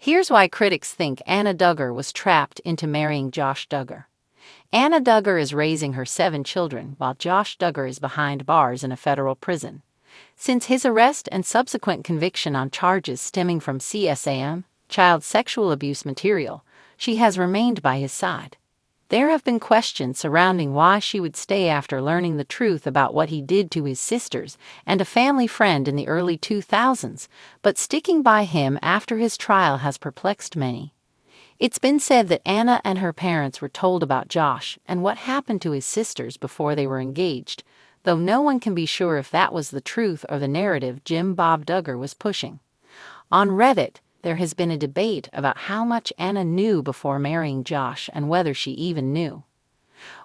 Here's why critics think Anna DUggar was trapped into marrying Josh DUggar. Anna DUggar is raising her 7 children while Josh DUggar is behind bars in a federal prison. Since his arrest and subsequent conviction on charges stemming from CSAM, child sexual abuse material, she has remained by his side. There have been questions surrounding why she would stay after learning the truth about what he did to his sisters and a family friend in the early 2000s, but sticking by him after his trial has perplexed many. It's been said that Anna and her parents were told about Josh and what happened to his sisters before they were engaged, though no one can be sure if that was the truth or the narrative Jim Bob Duggar was pushing. On Reddit, there has been a debate about how much Anna knew before marrying Josh and whether she even knew.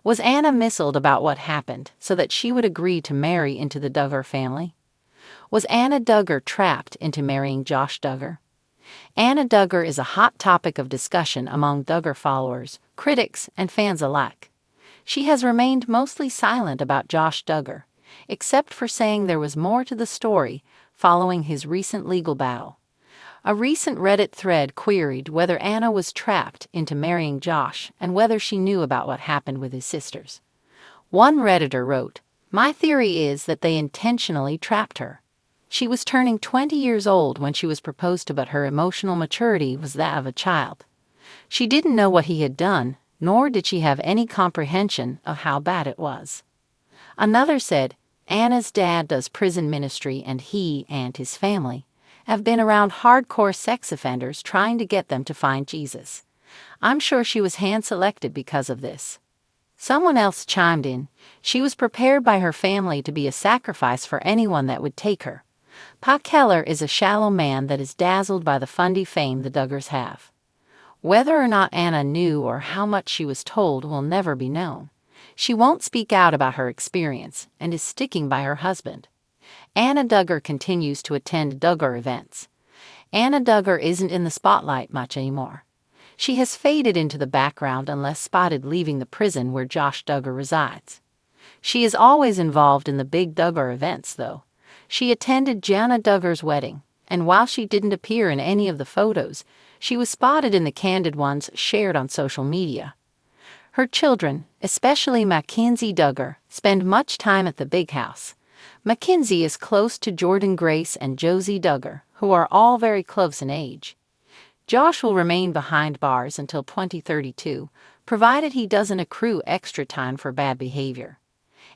Was Anna misled about what happened so that she would agree to marry into the Duggar family? Was Anna DUggar trapped into marrying Josh DUggar? Anna DUggar is a hot topic of discussion among Duggar followers, critics, and fans alike. She has remained mostly silent about Josh DUggar, except for saying there was more to the story following his recent legal battle. A recent Reddit thread queried whether Anna was trapped into marrying Josh and whether she knew about what happened with his sisters. One Redditor wrote, "My theory is that they intentionally trapped her. She was turning 20 years old when she was proposed to, but her emotional maturity was that of a child. She didn't know what he had done, nor did she have any comprehension of how bad it was." Another said, "Anna's dad does prison ministry and he and his family have been around hardcore sex offenders trying to get them to find Jesus. I'm sure she was hand-selected because of this." Someone else chimed in, "She was prepared by her family to be a sacrifice for anyone that would take her." Pa Keller is a shallow man that is dazzled by the fundy fame the Duggars have. Whether or not Anna knew or how much she was told will never be known. She won't speak out about her experience and is sticking by her husband. Anna DUggar continues to attend Duggar events. Anna DUggar isn't in the spotlight much anymore. She has faded into the background unless spotted leaving the prison where Josh DUggar resides. She is always involved in the big Duggar events, though. She attended Jana DUggar's wedding, and while she didn't appear in any of the photos, she was spotted in the candid ones shared on social media. Her children, especially Mackenzie DUggar, spend much time at the big house. Mackenzie is close to Jordan Grace and Josie DUggar, who are all very close in age. Josh will remain behind bars until 2032, provided he doesn't accrue extra time for bad behavior.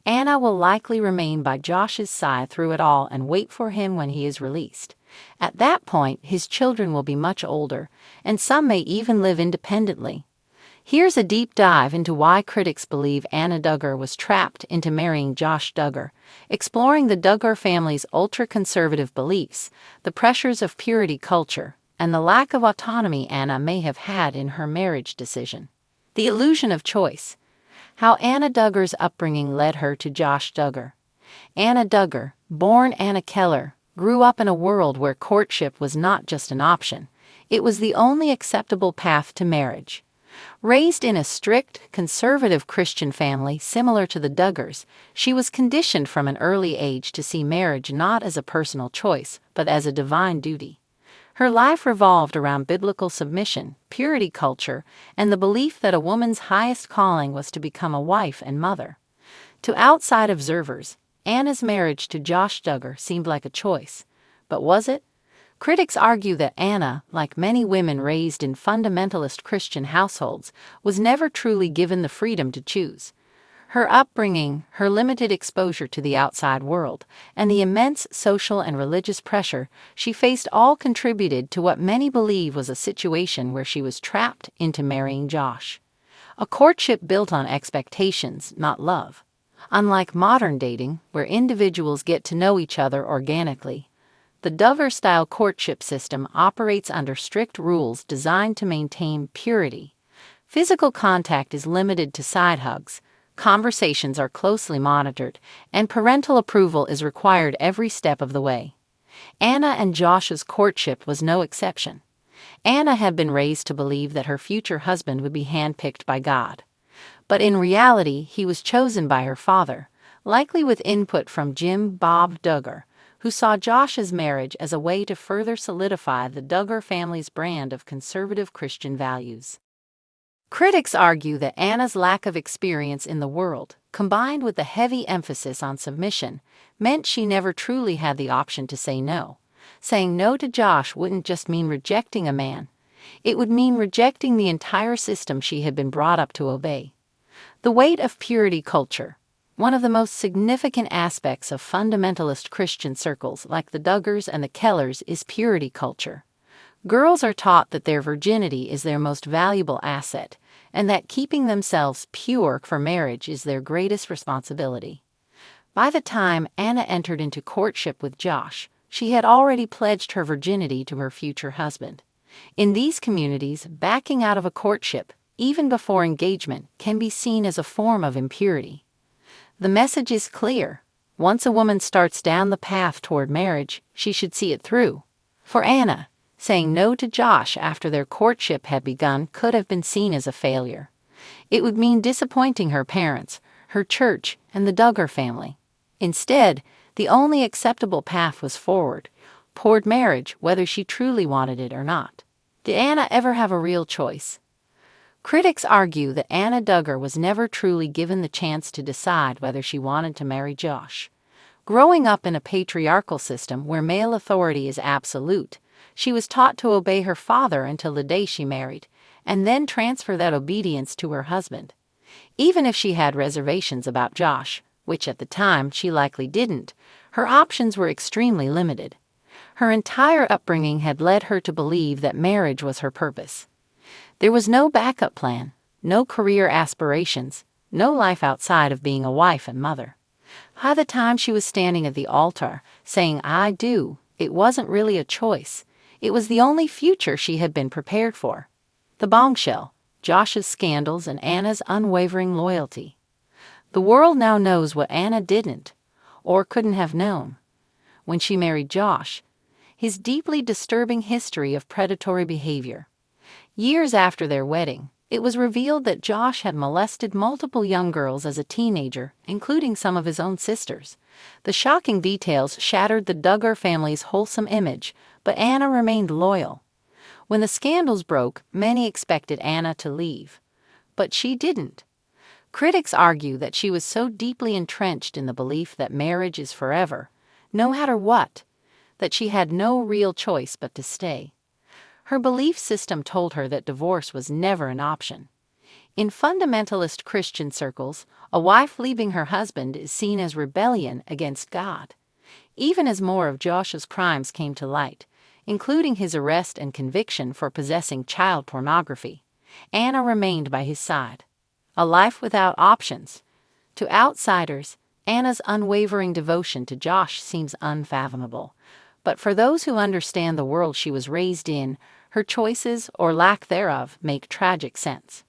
Anna will likely remain by Josh's side through it all and wait for him when he is released. At that point, his children will be much older, and some may even live independently. Here's a deep dive into why critics believe Anna DUggar was trapped into marrying Josh DUggar, exploring the Duggar family's ultra-conservative beliefs, the pressures of purity culture, and the lack of autonomy Anna may have had in her marriage decision. The illusion of choice. How Anna DUggar's upbringing led her to Josh DUggar. Anna DUggar, born Anna Keller, grew up in a world where courtship was not just an option, it was the only acceptable path to marriage. Raised in a strict, conservative Christian family similar to the Duggars, she was conditioned from an early age to see marriage not as a personal choice, but as a divine duty. Her life revolved around biblical submission, purity culture, and the belief that a woman's highest calling was to become a wife and mother. To outside observers, Anna's marriage to Josh DUggar seemed like a choice. But was it? Critics argue that Anna, like many women raised in fundamentalist Christian households, was never truly given the freedom to choose. Her upbringing, her limited exposure to the outside world, and the immense social and religious pressure she faced all contributed to what many believe was a situation where she was trapped into marrying Josh. A courtship built on expectations, not love. Unlike modern dating, where individuals get to know each other organically, the Duggar-style courtship system operates under strict rules designed to maintain purity. Physical contact is limited to side hugs, conversations are closely monitored, and parental approval is required every step of the way. Anna and Josh's courtship was no exception. Anna had been raised to believe that her future husband would be handpicked by God. But in reality, he was chosen by her father, likely with input from Jim Bob Duggar, who saw Josh's marriage as a way to further solidify the DUggar family's brand of conservative Christian values. Critics argue that Anna's lack of experience in the world, combined with the heavy emphasis on submission, meant she never truly had the option to say no. Saying no to Josh wouldn't just mean rejecting a man. It would mean rejecting the entire system she had been brought up to obey. The weight of purity culture. One of the most significant aspects of fundamentalist Christian circles like the Duggars and the Kellers is purity culture. Girls are taught that their virginity is their most valuable asset, and that keeping themselves pure for marriage is their greatest responsibility. By the time Anna entered into courtship with Josh, she had already pledged her virginity to her future husband. In these communities, backing out of a courtship, even before engagement, can be seen as a form of impurity. The message is clear. Once a woman starts down the path toward marriage, she should see it through. For Anna, saying no to Josh after their courtship had begun could have been seen as a failure. It would mean disappointing her parents, her church, and the DUggar family. Instead, the only acceptable path was forward, toward marriage, whether she truly wanted it or not. Did Anna ever have a real choice? Critics argue that Anna DUggar was never truly given the chance to decide whether she wanted to marry Josh. Growing up in a patriarchal system where male authority is absolute, she was taught to obey her father until the day she married, and then transfer that obedience to her husband. Even if she had reservations about Josh, which at the time she likely didn't, her options were extremely limited. Her entire upbringing had led her to believe that marriage was her purpose. There was no backup plan, no career aspirations, no life outside of being a wife and mother. By the time she was standing at the altar, saying, "I do," it wasn't really a choice. It was the only future she had been prepared for. The bombshell, Josh's scandals and Anna's unwavering loyalty. The world now knows what Anna didn't, or couldn't have known. When she married Josh, his deeply disturbing history of predatory behavior. Years after their wedding, it was revealed that Josh had molested multiple young girls as a teenager, including some of his own sisters. The shocking details shattered the DUggar family's wholesome image, but Anna remained loyal. When the scandals broke, many expected Anna to leave. But she didn't. Critics argue that she was so deeply entrenched in the belief that marriage is forever, no matter what, that she had no real choice but to stay. Her belief system told her that divorce was never an option. In fundamentalist Christian circles, a wife leaving her husband is seen as rebellion against God. Even as more of Josh's crimes came to light, including his arrest and conviction for possessing child pornography, Anna remained by his side. A life without options. To outsiders, Anna's unwavering devotion to Josh seems unfathomable. But for those who understand the world she was raised in, her choices, or lack thereof, make tragic sense.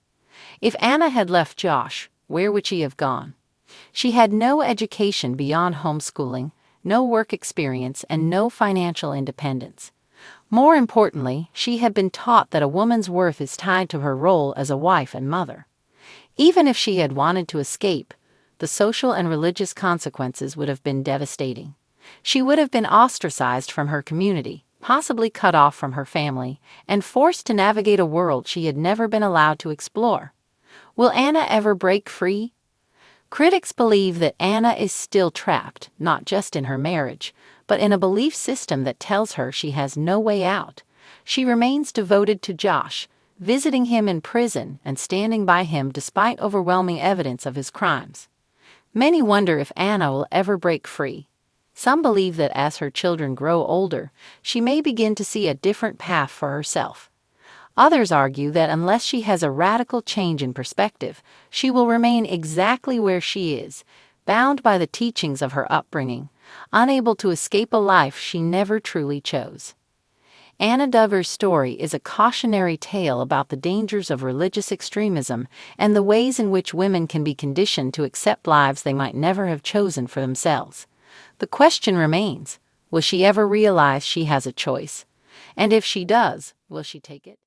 If Anna had left Josh, where would she have gone? She had no education beyond homeschooling, no work experience, and no financial independence. More importantly, she had been taught that a woman's worth is tied to her role as a wife and mother. Even if she had wanted to escape, the social and religious consequences would have been devastating. She would have been ostracized from her community, possibly cut off from her family, and forced to navigate a world she had never been allowed to explore. Will Anna ever break free? Critics believe that Anna is still trapped, not just in her marriage, but in a belief system that tells her she has no way out. She remains devoted to Josh, visiting him in prison and standing by him despite overwhelming evidence of his crimes. Many wonder if Anna will ever break free. Some believe that as her children grow older, she may begin to see a different path for herself. Others argue that unless she has a radical change in perspective, she will remain exactly where she is, bound by the teachings of her upbringing, unable to escape a life she never truly chose. Anna DUggar's story is a cautionary tale about the dangers of religious extremism and the ways in which women can be conditioned to accept lives they might never have chosen for themselves. The question remains, will she ever realize she has a choice? And if she does, will she take it?